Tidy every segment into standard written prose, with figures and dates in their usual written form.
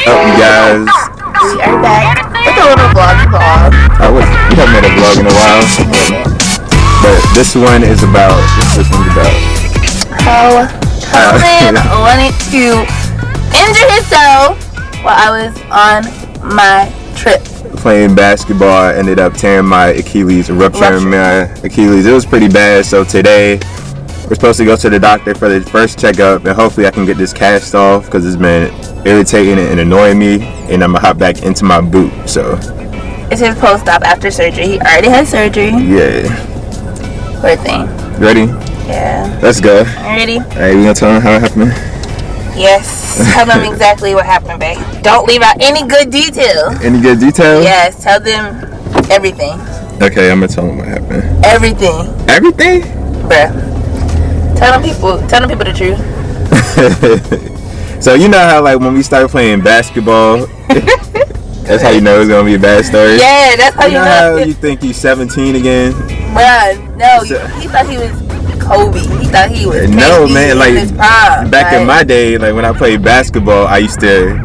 You guys? We are back with a little vlog. We haven't made a vlog in a while, but this one is about. What's this one about? How Telvin wanted to injure himself while I was on my trip. Playing basketball, ended up tearing my Achilles, rupturing my Achilles. It was pretty bad. So today we're supposed to go to the doctor for the first checkup, and hopefully I can get this cast off because it's been irritating and annoying me, and I'm gonna hop back into my boot. So it's his post-op after surgery. He already had surgery. Yeah. Poor thing. Ready? Yeah. Let's go. Ready? Alright, we gonna tell him how it happened? Yes. Tell them exactly what happened, babe. Don't leave out any good detail. Any good details? Yes. Tell them everything. Okay, I'm gonna tell them what happened. Everything. Everything? Bruh. Tell them people the truth. So you know how like when we started playing basketball, that's how you know it's gonna be a bad story. Yeah, that's how you know. How you think he's 17 again? Bruh, no, he thought he was Kobe. He thought he was no, man. Like his prime, back in my day, like when I played basketball, I used to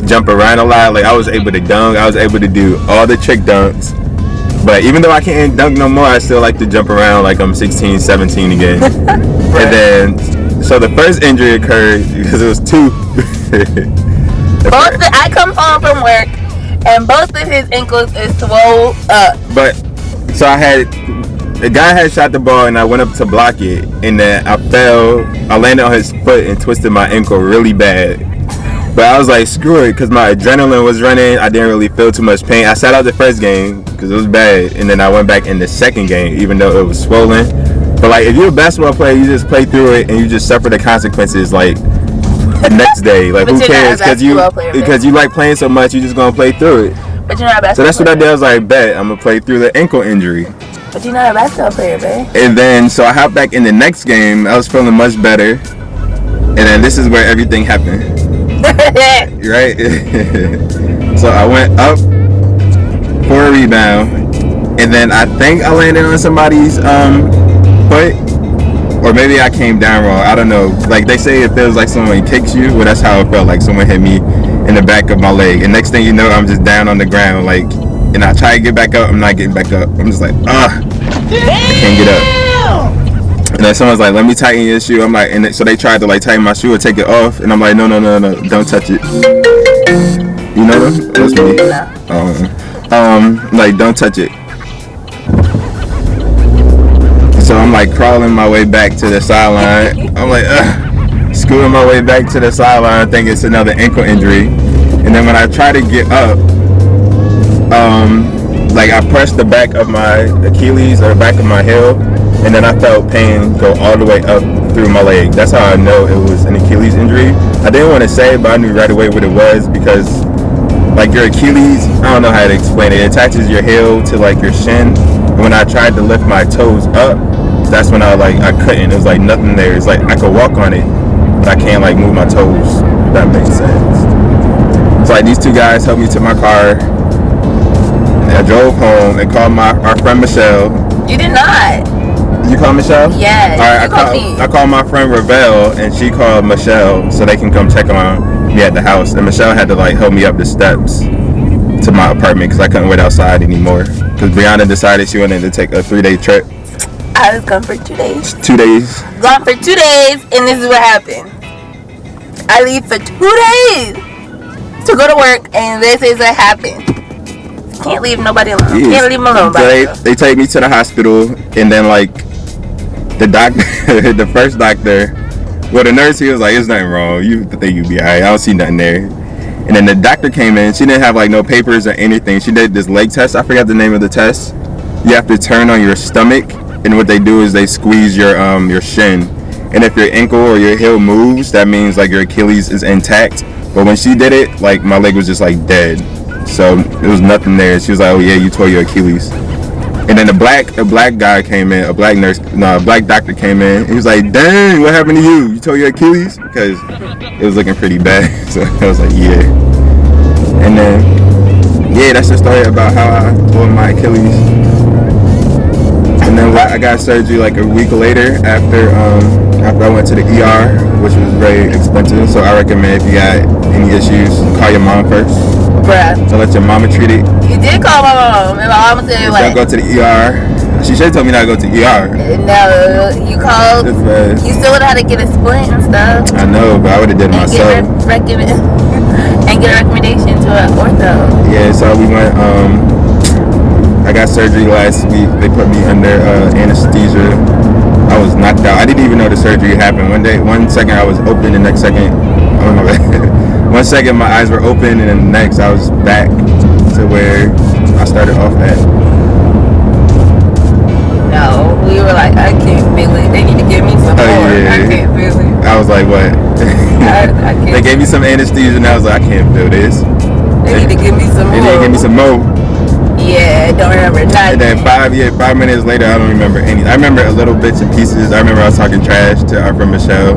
jump around a lot. Like I was able to dunk. I was able to do all the trick dunks. But even though I can't dunk no more, I still like to jump around like I'm 16, 17 again. And then, so the first injury occurred because it was two. I come home from work and both of his ankles is swole up. But so the guy had shot the ball and I went up to block it, and then I fell. I landed on his foot and twisted my ankle really bad. But I was like, screw it, because my adrenaline was running. I didn't really feel too much pain. I sat out the first game because it was bad, and then I went back in the second game, even though it was swollen. But like, if you're a basketball player, you just play through it and you just suffer the consequences like the next day. Like, who cares? Because you like playing so much, you're just gonna play through it. But you're not a basketball player. So that's what I did. I was like, bet I'm gonna play through the ankle injury. But you're not a basketball player, babe. And then so I hopped back in the next game. I was feeling much better, and then this is where everything happened. Right? So I went up for a rebound, and then I think I landed on somebody's foot, or maybe I came down wrong. I don't know. Like they say, it feels like someone kicks you. Well, that's how it felt. Like someone hit me in the back of my leg, and next thing you know, I'm just down on the ground. Like, and I try to get back up. I'm not getting back up. I'm just like, I can't get up. And then someone's like, let me tighten your shoe. I'm like, so they tried to like tighten my shoe or take it off, and I'm like, no, don't touch it. You know that? That's me. Like, don't touch it. So I'm like crawling my way back to the sideline. I'm like, scooting my way back to the sideline, thinking it's another ankle injury. And then when I try to get up, like I pressed the back of my Achilles or the back of my heel, and then I felt pain go all the way up through my leg. That's how I know it was an Achilles injury. I didn't want to say it, but I knew right away what it was, because like your Achilles, I don't know how to explain it. It attaches your heel to like your shin. And when I tried to lift my toes up, that's when I couldn't. It was like nothing there. It's like I could walk on it, but I can't like move my toes. If that makes sense. So like these two guys helped me to my car. And I drove home and called our friend Michelle. You did not. You call Michelle? Yes. All right, I called my friend Ravel, and she called Michelle so they can come check on me at the house. And Michelle had to like help me up the steps to my apartment because I couldn't wait outside anymore. Because Brianna decided she wanted to take a 3-day trip. I was gone for 2 days. 2 days. Gone for 2 days, and this is what happened. I leave for 2 days to go to work, and this is what happened. Can't leave nobody alone. Yes. Can't leave them alone. They take me to the hospital, and then like the doctor, the first doctor, well, the nurse, he was like, "There's nothing wrong. You think you'll be alright. I don't see nothing there." And then the doctor came in. She didn't have like no papers or anything. She did this leg test. I forgot the name of the test. You have to turn on your stomach, and what they do is they squeeze your shin. And if your ankle or your heel moves, that means like your Achilles is intact. But when she did it, like my leg was just like dead. So it was nothing there. She was like, "Oh yeah, you tore your Achilles." And then a black guy came in, a black doctor came in. He was like, "Dang, what happened to you? You tore your Achilles?" Because it was looking pretty bad. So I was like, "Yeah." And then, yeah, that's the story about how I tore my Achilles. And then I got surgery like a week later after I went to the ER, which was very expensive. So I recommend if you got any issues, call your mom first. Bruh. So let your mama treat it. You did call my mom, and my mom said Don't go to the ER. She should have told me not to go to ER. No, you called. You still would have had to get a splint and stuff. I know, but I would have did it myself. And get a recommendation to an ortho. Yeah, so we went. I got surgery last week. They put me under anesthesia. I was knocked out. I didn't even know the surgery happened. One second I was open, the next second, I don't know. One second my eyes were open, and then the next I was back to where I started off at. No, we were like, I can't feel it. They need to give me some more. Yeah. I can't feel it. I was like, what? I can't. They gave me some anesthesia, and I was like, I can't feel this. They need to give me some more. They need to give me some more. Yeah, don't remember nothing. And then 5 minutes later, I don't remember any. I remember a little bits and pieces. I remember I was talking trash to our friend Michelle.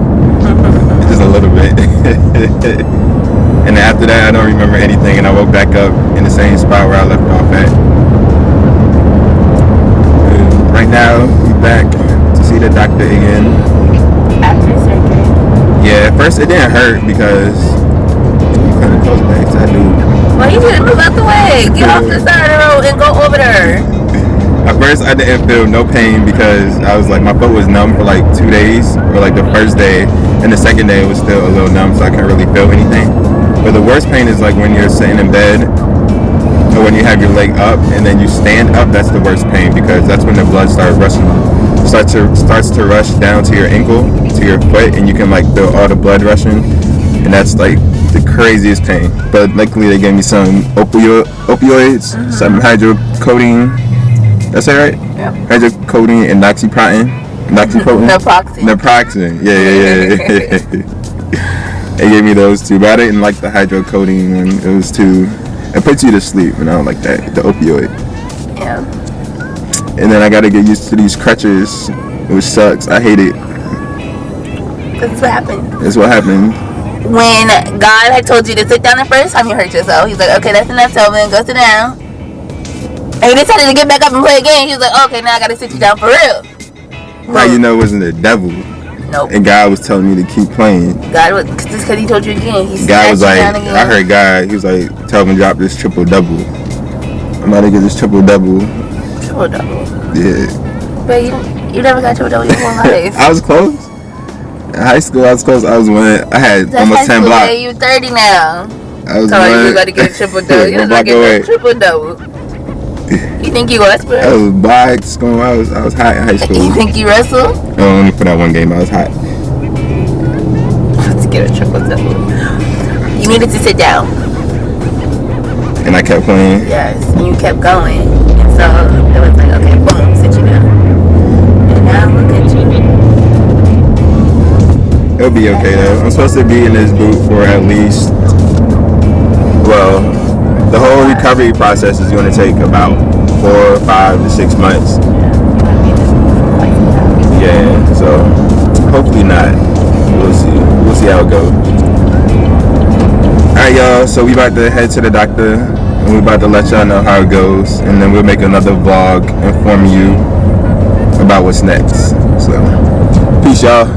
Just a little bit. And then after that, I don't remember anything, and I woke back up in the same spot where I left off at. Right now, we're back to see the doctor again. After surgery? Yeah, at first it didn't hurt because you kind of close back to that dude. Well, you didn't move out the way. Get off the side of the road and go over there. At first, I didn't feel no pain because I was like, my foot was numb for like 2 days, or like the first day, and the second day it was still a little numb, so I can't really feel anything. But the worst pain is like when you're sitting in bed, or when you have your leg up and then you stand up. That's the worst pain because that's when the blood starts to rush down to your ankle, to your foot, and you can like feel all the blood rushing, and that's like the craziest pain. But luckily they gave me some opioids, some hydrocodone. That's it, right? Yeah. Hydrocodone and Naproxen. Yeah. They gave me those two, but I didn't like the hydrocodone one. It was too. It puts you to sleep, and I don't like that. The opioid. Yeah. And then I gotta get used to these crutches, which sucks. I hate it. That's what happened. That's what happened. When God had told you to sit down the first time you hurt yourself, he's like, okay, that's enough, Telvin, go sit down. And he decided to get back up and play again. He was like, okay, now I gotta sit you down for real. How you know it wasn't the devil? Nope. And God was telling me to keep playing. God was, just because he told you again. God was like, I heard God, he was like, Telvin, drop this triple-double. I'm about to get this triple-double. Triple-double? Yeah. But you never got triple-double your whole life. I was close. In high school, I was close. I had That's almost 10 blocks. You 30 now. I was you got to get a triple-double. You got to get a triple-double. You think you wrestle? I was blacks going. I was hot in high school. You think you wrestle? No, only for that one game I was hot. To get a triple-double. You needed to sit down. And I kept playing. Yes, and you kept going. And so it was like, okay, boom, sit you down. And now look at you. It'll be okay though. I'm supposed to be in this boot for at least, well, the whole recovery process is going to take about 4, 5 to 6 months. Yeah, so hopefully not. We'll see. We'll see how it goes. Alright y'all, so we about to head to the doctor and we about to let y'all know how it goes, and then we'll make another vlog, inform you about what's next. So peace y'all.